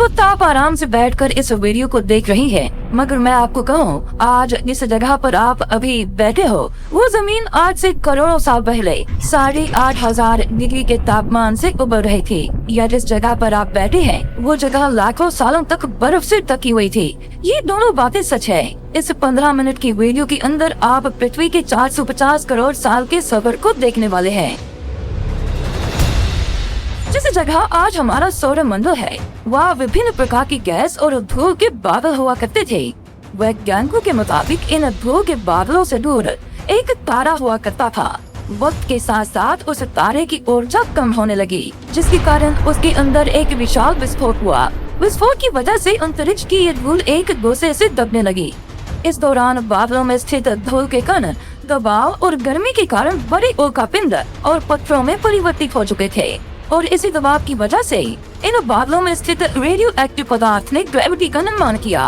वक्त आप आराम से बैठकर इस वीडियो को देख रही हैं, मगर मैं आपको कहूँ, आज जिस जगह पर आप अभी बैठे हो वो जमीन आज से करोड़ों साल पहले 8,500 डिग्री के तापमान से उबर रही थी। या जिस जगह पर आप बैठे हैं वो जगह लाखों सालों तक बर्फ से ढकी हुई थी। ये दोनों बातें सच है। इस 15 मिनट की वीडियो के अंदर आप पृथ्वी के 450 करोड़ साल के सफर को देखने वाले हैं। जिस जगह आज हमारा सौरमंडल है वहाँ विभिन्न प्रकार की गैस और धूल के बादल हुआ करते थे। वैज्ञानिकों के मुताबिक इन धूल के बादलों से दूर एक तारा हुआ करता था। वक्त के साथ साथ उस तारे की ऊर्जा कम होने लगी, जिसके कारण उसके अंदर एक विशाल विस्फोट हुआ। विस्फोट की वजह से अंतरिक्ष की ये धूल एक दूसरे से दबने लगी। इस दौरान बादलों में स्थित धूल के कण दबाव और गर्मी के कारण बड़े उल्कापिंड और पत्थरों में परिवर्तित हो चुके थे, और इसी दबाव की वजह से इन बादलों में स्थित रेडियो एक्टिव पदार्थ ने ग्रेविटी का निर्माण किया।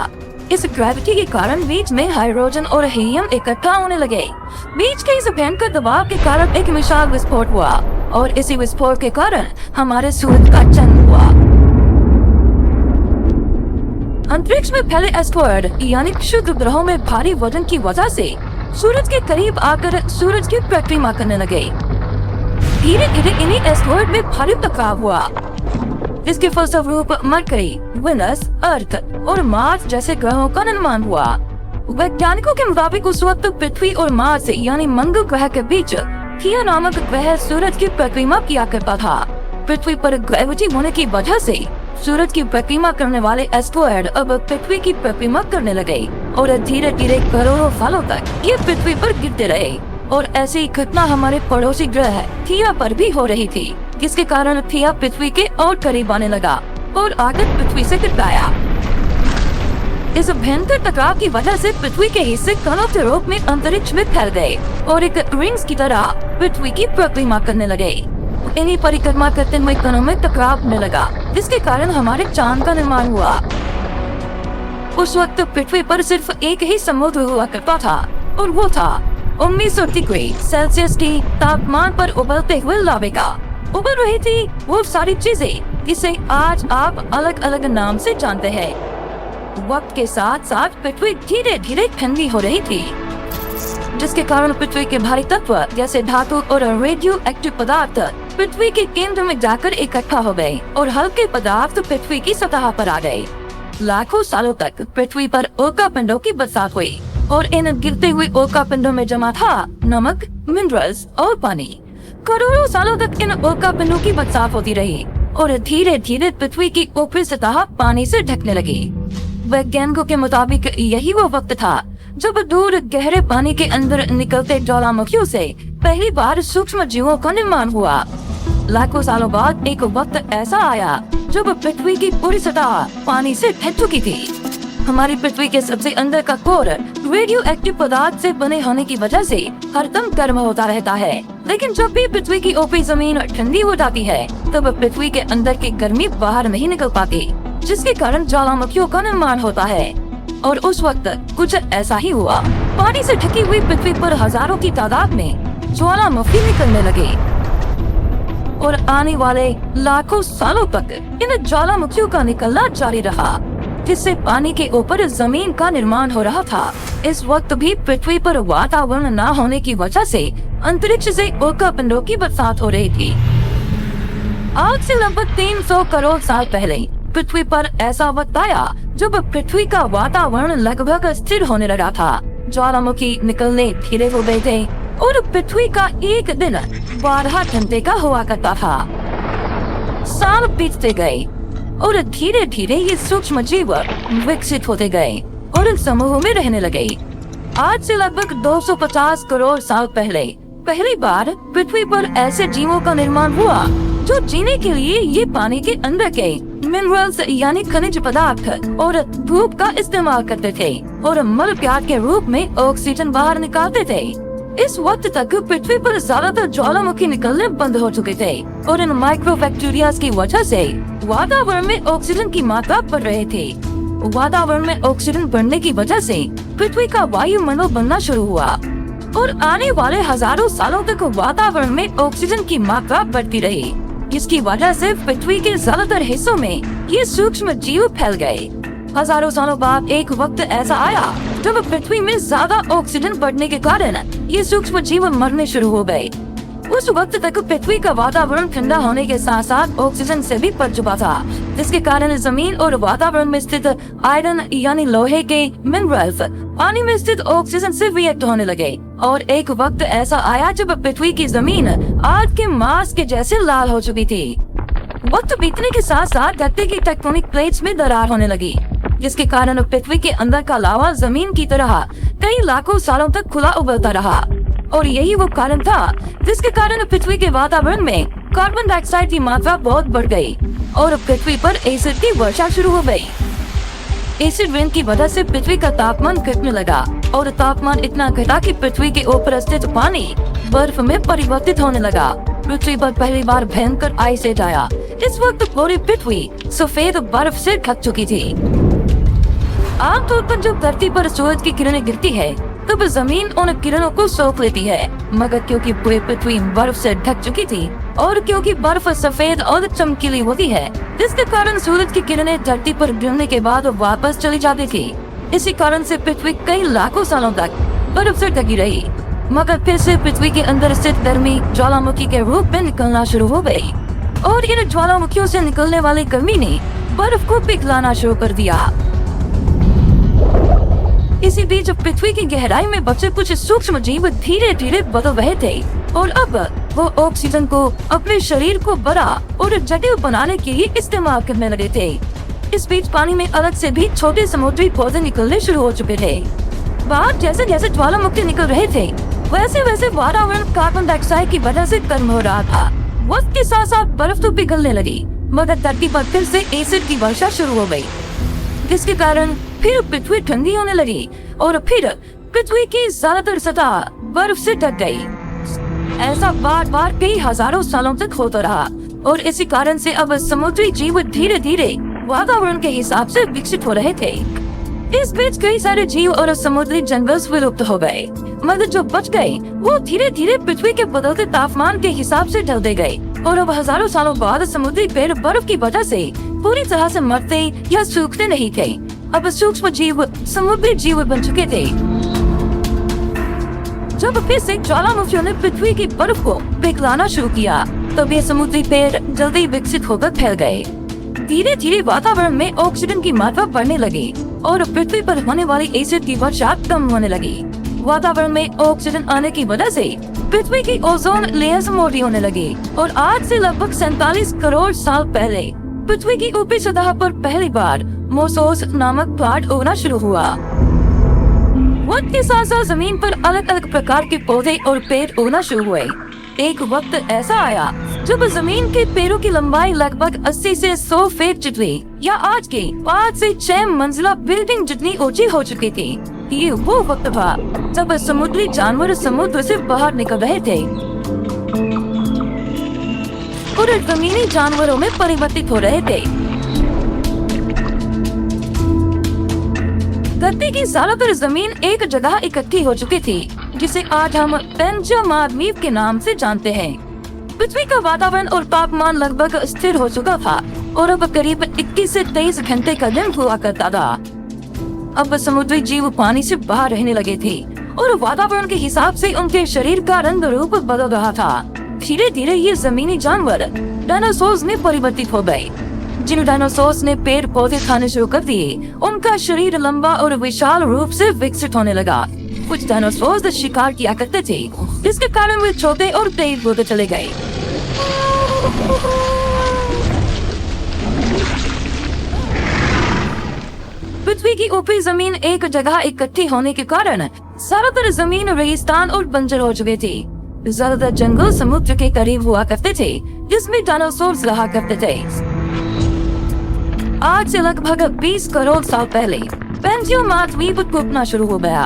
इस ग्रेविटी के कारण बीच में हाइड्रोजन और हीलियम इकट्ठा होने लगे। बीच के इस भयंकर दबाव के कारण एक विशाल विस्फोट हुआ, और इसी विस्फोट के कारण हमारे सूरज का जन्म हुआ। अंतरिक्ष में फैले एस्टेरॉयड यानी क्षुद्र ग्रहों में भारी वजन की वजह से सूरज के करीब आकर सूरज की परिक्रमा करने लगे। धीरे धीरे इन्हीं एस्टेरॉयड में भारी टकराव हुआ, जिसके फलस्वरूप मरकरी, वेनस, अर्थ और मार्स जैसे ग्रहों का निर्माण हुआ। वैज्ञानिकों के मुताबिक उस वक्त पृथ्वी और मार्स यानी मंगल ग्रह के बीच थिया नामक ग्रह सूरज की परिक्रमा किया करता था। पृथ्वी पर ग्रेविटी होने की वजह से सूरज की परिक्रमा करने वाले एस्टेरॉयड अब पृथ्वी की परिक्रमा करने लगे, और धीरे धीरे करोड़ों सालों तक ये पृथ्वी पर गिरते रहे। और ऐसी ही घटना हमारे पड़ोसी ग्रह थिया पर भी हो रही थी, जिसके कारण थिया पृथ्वी के और करीब आने लगा और आकर पृथ्वी से टकराया। इस भयंकर टकराव की वजह से पृथ्वी के हिस्से कणों के रूप में अंतरिक्ष में फैल गए और एक रिंग्स की तरह पृथ्वी की परिक्रमा करने लगे। इन्हीं परिक्रमा करते हुए कणों में टकराव होने लगा, जिसके कारण हमारे चांद का निर्माण हुआ। उस वक्त पृथ्वी पर सिर्फ एक ही समुद्र हुआ करता था, और वो था 1900 डिग्री सेल्सियस की तापमान पर उबलते हुए लावा। उबल रही थी वो सारी चीजें जिसे आज आप अलग अलग नाम से जानते हैं। वक्त के साथ साथ पृथ्वी धीरे धीरे ठंडी हो रही थी, जिसके कारण पृथ्वी के भारी तत्व जैसे धातु और रेडियो एक्टिव पदार्थ पृथ्वी के केंद्र में जाकर इकट्ठा हो गए, और हल्के पदार्थ पृथ्वी की सतह पर आ गए। लाखों सालों तक पृथ्वी पर उल्कापिंडों की बरसात हुई, और इन गिरते हुए उल्कापिंडों में जमा था नमक, मिनरल्स और पानी। करोड़ों सालों तक इन उल्कापिंडों की बरसात होती रही, और धीरे धीरे पृथ्वी की ऊपरी सतह पानी से ढकने लगी। वैज्ञानिकों के मुताबिक यही वो वक्त था जब दूर गहरे पानी के अंदर निकलते ज्वालामुखियों से पहली बार सूक्ष्म जीवों का निर्माण हुआ। लाखों सालों बाद एक वक्त ऐसा आया जब पृथ्वी की पूरी सतह पानी से ढक चुकी थी। हमारी पृथ्वी के सबसे अंदर का कोर रेडियो एक्टिव पदार्थ से बने होने की वजह से हरदम गर्म होता रहता है, लेकिन जब भी पृथ्वी की ऊपरी जमीन ठंडी हो जाती है तब पृथ्वी के अंदर की गर्मी बाहर नहीं निकल पाती, जिसके कारण ज्वालामुखियों का निर्माण होता है। और उस वक्त कुछ ऐसा ही हुआ। पानी से ढकी हुई पृथ्वी पर हजारों की तादाद में ज्वालामुखी निकलने लगे, और आने वाले लाखों सालों तक इन ज्वालामुखियों का निकलना जारी रहा, जिससे पानी के ऊपर जमीन का निर्माण हो रहा था। इस वक्त भी पृथ्वी पर वातावरण न होने की वजह से अंतरिक्ष से उल्कापिंडों की बरसात हो रही थी। आज से लगभग 300 करोड़ साल पहले पृथ्वी पर ऐसा वक्त आया जब पृथ्वी का वातावरण लगभग स्थिर होने लगा था। ज्वालामुखी निकलने धीरे हो गए थे, और पृथ्वी का एक दिन 12 घंटे का हुआ करता था। साल बीतते गए, और धीरे धीरे ये सूक्ष्म जीव विकसित होते गए और समूह में रहने लगे। आज से लगभग 250 करोड़ साल पहले पहली बार पृथ्वी पर ऐसे जीवों का निर्माण हुआ जो जीने के लिए ये पानी के अंदर के मिनरल्स यानी खनिज पदार्थ और धूप का इस्तेमाल करते थे, और मल प्याद के रूप में ऑक्सीजन बाहर निकालते थे। इस वक्त तक पृथ्वी पर ज्यादातर ज्वालामुखी निकलने बंद हो चुके थे, और इन माइक्रोबैक्टीरिया की वजह से वातावरण में ऑक्सीजन की मात्रा बढ़ रही थी। वातावरण में ऑक्सीजन बढ़ने की वजह से पृथ्वी का वायुमंडल बनना शुरू हुआ, और आने वाले हजारों सालों तक वातावरण में ऑक्सीजन की मात्रा बढ़ती रही। इसकी वजह से पृथ्वी के ज्यादातर हिस्सों में ये सूक्ष्म जीव फैल गए। हजारों सालों बाद एक वक्त ऐसा आया जब पृथ्वी में ज्यादा ऑक्सीजन बढ़ने के कारण ये सूक्ष्म जीव मरने शुरू हो गए। उस वक्त तक पृथ्वी का वातावरण ठंडा होने के साथ साथ ऑक्सीजन से भी भर चुका था, जिसके कारण जमीन और वातावरण में स्थित आयरन यानी लोहे के मिनरल्स पानी में स्थित ऑक्सीजन से रिएक्ट होने लगे। और एक वक्त ऐसा आया जब पृथ्वी की जमीन आग के मांस के जैसे लाल हो चुकी थी। वक्त बीतने के साथ साथ धरती की टेक्टोनिक प्लेट्स में दरार होने लगी, जिसके कारण पृथ्वी के अंदर का लावा जमीन की तरह कई लाखों सालों तक खुला उबलता रहा। और यही वो कारण था जिसके कारण पृथ्वी के वातावरण में कार्बन डाइऑक्साइड की मात्रा बहुत बढ़ गई और पृथ्वी पर एसिड की वर्षा शुरू हो गई। एसिड रेन की वजह से पृथ्वी का तापमान घटने लगा और तापमान इतना घटा कि पृथ्वी के ऊपर स्थित पानी बर्फ में परिवर्तित होने लगा। पृथ्वी पर पहली बार भयंकर आइस एज आया। इस वक्त पूरी पृथ्वी सफेद बर्फ से ढक चुकी थी। आमतौर पर जब धरती पर सूरज की किरणें गिरती है तब जमीन उन किरणों को सोख लेती है, मगर क्योंकि पूरी पृथ्वी बर्फ से ढक चुकी थी और क्योंकि बर्फ सफेद और चमकीली होती है, जिसके कारण सूरज की किरणें धरती पर गिरने के बाद वापस चली जाती थी। इसी कारण से पृथ्वी कई लाखों सालों तक बर्फ से ढकी रही, मगर फिर से पृथ्वी के अंदर स्थित गर्मी ज्वालामुखी के रूप में निकलना शुरू हो गई और इन ज्वालामुखियों से निकलने वाली गर्मी ने बर्फ को पिघलाना शुरू कर दिया। इसी बीच पृथ्वी की गहराई में बचे कुछ सूक्ष्म जीव धीरे धीरे बदल रहे थे और अब वो ऑक्सीजन को अपने शरीर को बड़ा और जटिल बनाने के लिए इस्तेमाल करने लगे थे। इस बीच पानी में अलग से भी छोटे समुद्री पौधे निकलने शुरू हो चुके थे। बाहर जैसे जैसे ज्वालामुखी निकल रहे थे वैसे वैसे वातावरण कार्बन डाइऑक्साइड की वजह से गर्म हो रहा था। वक्त के साथ साथ बर्फ तो पिघलने लगी, मगर धरती पर फिर से एसिड की वर्षा शुरू हो गई, जिसके कारण फिर पृथ्वी ठंडी होने लगी और फिर पृथ्वी की ज्यादातर सतह बर्फ से ढक गई। ऐसा बार बार कई हजारों सालों तक होता रहा और इसी कारण से अब समुद्री जीव धीरे धीरे वातावरण के हिसाब से विकसित हो रहे थे। इस बीच कई सारे जीव और समुद्री जंगल विलुप्त हो गए, मगर जो बच गए वो धीरे धीरे पृथ्वी के बदलते तापमान के हिसाब से ढलते गए और अब हजारों सालों बाद समुद्री पेड़ बर्फ की वजह से पूरी तरह से मरते या सूखते नहीं थे। अब सूक्ष्म जीव समुद्री जीव बन चुके थे। जब फिर से ज्वालामुखियों ने पृथ्वी की बर्फ को पिघलाना शुरू किया तब ये समुद्री पेड़ जल्दी विकसित होकर फैल गए। धीरे धीरे वातावरण में ऑक्सीजन की मात्रा बढ़ने लगी और पृथ्वी पर होने वाली एसिड की वर्षा कम होने लगी। वातावरण में ऑक्सीजन आने की वजह से पृथ्वी की ओजोन लेयर्स मोटी होने लगी और आज से लगभग 47 करोड़ साल पहले पृथ्वी की ऊपरी सतह पर पहली बार मोसोस नामक प्लांट उगना शुरू हुआ। वक्त के साथ साथ जमीन पर अलग अलग प्रकार के पौधे और पेड़ उगना शुरू हुए। एक वक्त ऐसा आया जब जमीन के पेड़ों की लंबाई लगभग 80 से 100 फीट जितनी या आज के 5 से 6 मंजिला बिल्डिंग जितनी ऊंची हो चुकी थी। ये वो वक्त था जब समुद्री जानवर समुद्र से बाहर निकल रहे थे और जमीनी जानवरों में परिवर्तित हो रहे थे। धरती की ज्यादातर जमीन एक जगह इकट्ठी हो चुकी थी, जिसे आज हम पेंजिया महाद्वीप के नाम से जानते हैं। पृथ्वी का वातावरण और तापमान लगभग स्थिर हो चुका था और अब करीब 21 से 23 घंटे का दिन हुआ करता था। अब समुद्री जीव पानी से बाहर रहने लगे थे और वातावरण के हिसाब से उनके शरीर का रंग रूप बदल रहा था। धीरे धीरे ये जमीनी जानवर डायनासोर्स में परिवर्तित हो गए। जिन डायनासोर्स ने पेड़ पौधे खाने शुरू कर दिए, उनका शरीर लंबा और विशाल रूप से विकसित होने लगा। कुछ डायनासोर्स शिकार किया करते थे, जिसके कारण वे छोटे और तेज होते चले गए। पृथ्वी की ऊपरी जमीन एक जगह इकट्ठी होने के कारण ज्यादातर जमीन रेगिस्तान और बंजर हो चुके थे। ज्यादातर जंगल समुद्र के करीब हुआ करते थे, जिसमें डायनासोर्स रहा करते थे। आज से लगभग 20 करोड़ साल पहले पेंजिया महाद्वीप टूटना शुरू हो गया।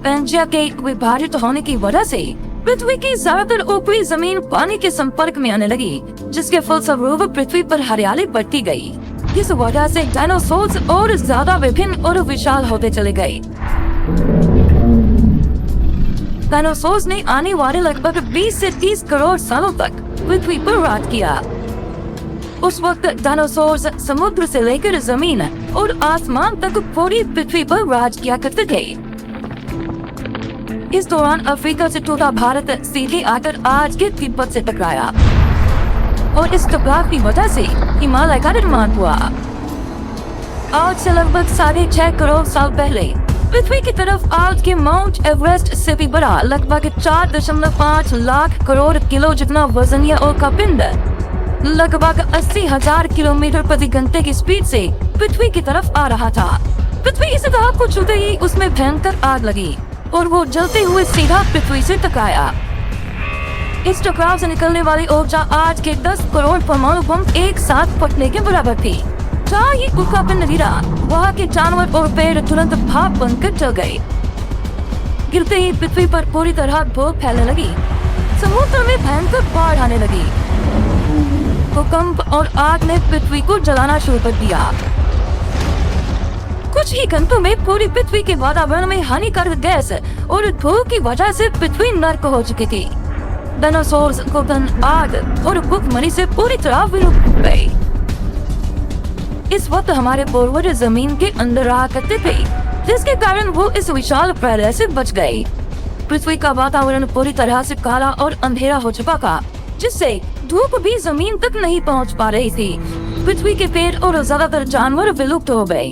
पेंजिया के विभाजित होने की वजह से पृथ्वी की ज्यादातर ऊपरी जमीन पानी के संपर्क में आने लगी, जिसके फलस्वरूप पृथ्वी पर हरियाली बढ़ती गई। इस वजह से डायनासोर्स और ज्यादा विभिन्न और विशाल होते चले गए। डायनासोर्स ने आने वाले लगभग 20 से 30 करोड़ सालों तक पृथ्वी पर राज किया। उस वक्त डायनासोर्स समुद्र से लेकर जमीन और आसमान तक पूरी पृथ्वी पर राज किया करते थे। इस दौरान अफ्रीका से टूटा भारत सीधे आकर आज के तिब्बत से टकराया और इस टकराव की वजह से हिमालय का निर्माण हुआ। आज से लगभग 6.5 करोड़ साल पहले पृथ्वी की तरफ आज के माउंट एवरेस्ट से भी बड़ा लगभग 4.5 लाख करोड़ किलो जितना वजनीय उल्का पिंड लगभग 80,000 किलोमीटर प्रति घंटे की स्पीड से पृथ्वी की तरफ आ रहा था। पृथ्वी इस सतह को छूते ही उसमें भयंकर आग लगी और वो जलते हुए सीधा पृथ्वी से टकराया। इस टकराव से निकलने वाली ऊर्जा आज के 10 करोड़ परमाणु बम एक साथ फटने के बराबर थी। जहाँ ये उल्का पिंड गिरा, वहाँ के जानवर और पेड़ तुरंत भाप बनकर जल गए। गिरते ही पृथ्वी पर पूरी तरह धूप फैलने लगी। समुद्र में भयंकर बाढ़ आने लगी। भूकंप और आग ने पृथ्वी को जलाना शुरू कर दिया। कुछ ही घंटों में पूरी पृथ्वी के वातावरण में हानिकारक गैस और धूल की वजह से पृथ्वी नर्क हो चुकी थी। डायनासोर्स गोधन आग और भूखमरी से पूरी तरह विलुप्त हो गए। इस वक्त हमारे पूर्वज जमीन के अंदर रहा करते थे, जिसके कारण वो इस विशाल प्रलय से बच गए। पृथ्वी का वातावरण पूरी तरह से काला और अंधेरा हो चुका था, जिससे धूप भी जमीन तक नहीं पहुंच पा रही थी। पृथ्वी के पेड़ और ज्यादातर जानवर विलुप्त हो गए।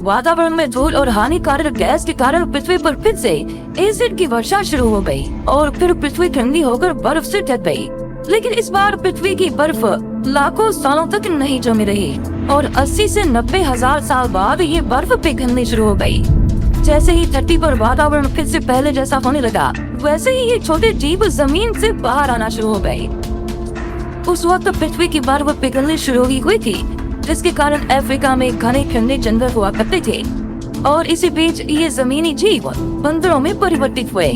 वातावरण में धूल और हानिकारक गैस के कारण पृथ्वी पर फिर से एसिड की वर्षा शुरू हो गई और फिर पृथ्वी ठंडी होकर बर्फ से ढक गई। लेकिन इस बार पृथ्वी की बर्फ लाखों सालों तक नहीं जमी रही और 80 से 90 हजार साल बाद ये बर्फ पिघलनी शुरू हो गई। जैसे ही धरती पर वातावरण फिर से पहले जैसा होने लगा, वैसे ही ये छोटे जीव जमीन से बाहर आना शुरू हो गए। उस वक्त पृथ्वी की बर्फ पिघलनी शुरू हुई थी, जिसके कारण अफ्रीका में घने ठंडे जंगल हुआ करते थे और इसी बीच ये जमीनी जीव बंदरों में परिवर्तित हुए।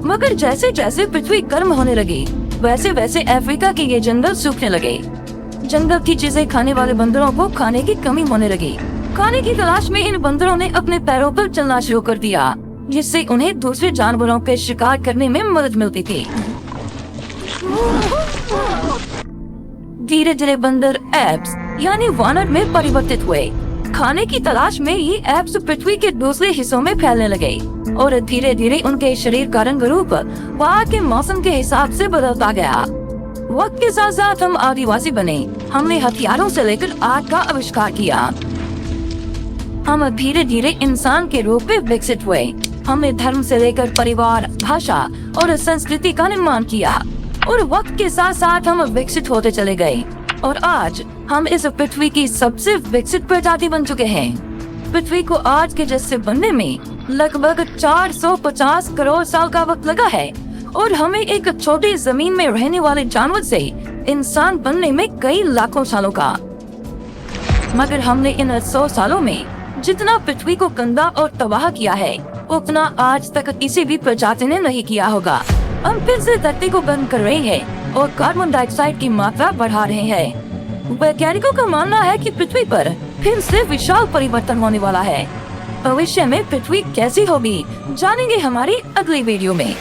मगर जैसे जैसे पृथ्वी गर्म होने लगी, वैसे वैसे अफ्रीका के ये जंगल सूखने लगे। जंगल की चीजें खाने वाले बंदरों को खाने की कमी होने लगी। खाने की तलाश में इन बंदरों ने अपने पैरों पर चलना शुरू कर दिया, जिससे उन्हें दूसरे जानवरों के शिकार करने में मदद मिलती थी। धीरे धीरे बंदर एप्स यानी वानर में परिवर्तित हुए। खाने की तलाश में ये एप्स पृथ्वी के दूसरे हिस्सों में फैलने लगे और धीरे धीरे उनके शरीर का रंग रूप वहाँ के मौसम के हिसाब से बदलता गया। वक्त के साथ साथ हम आदिवासी बने। हमने हथियारों से लेकर आग का आविष्कार किया। हम धीरे धीरे इंसान के रूप में विकसित हुए। हमने धर्म से लेकर परिवार, भाषा और संस्कृति का निर्माण किया और वक्त के साथ साथ हम विकसित होते चले गए और आज हम इस पृथ्वी की सबसे विकसित प्रजाति बन चुके हैं। पृथ्वी को आज के जैसे बनने में लगभग 450 करोड़ साल का वक्त लगा है और हमें एक छोटी जमीन में रहने वाले जानवर से इंसान बनने में कई लाखों सालों का। मगर हमने इन 100 सालों में जितना पृथ्वी को गंदा और तबाह किया है, उतना आज तक किसी भी प्रजाति ने नहीं किया होगा। हम फिर से धरती को गर्म कर रहे हैं और कार्बन डाइऑक्साइड की मात्रा बढ़ा रहे हैं। वैज्ञानिकों का मानना है कि पृथ्वी पर फिर से विशाल परिवर्तन होने वाला है। भविष्य में पृथ्वी कैसी होगी, जानेंगे हमारी अगली वीडियो में।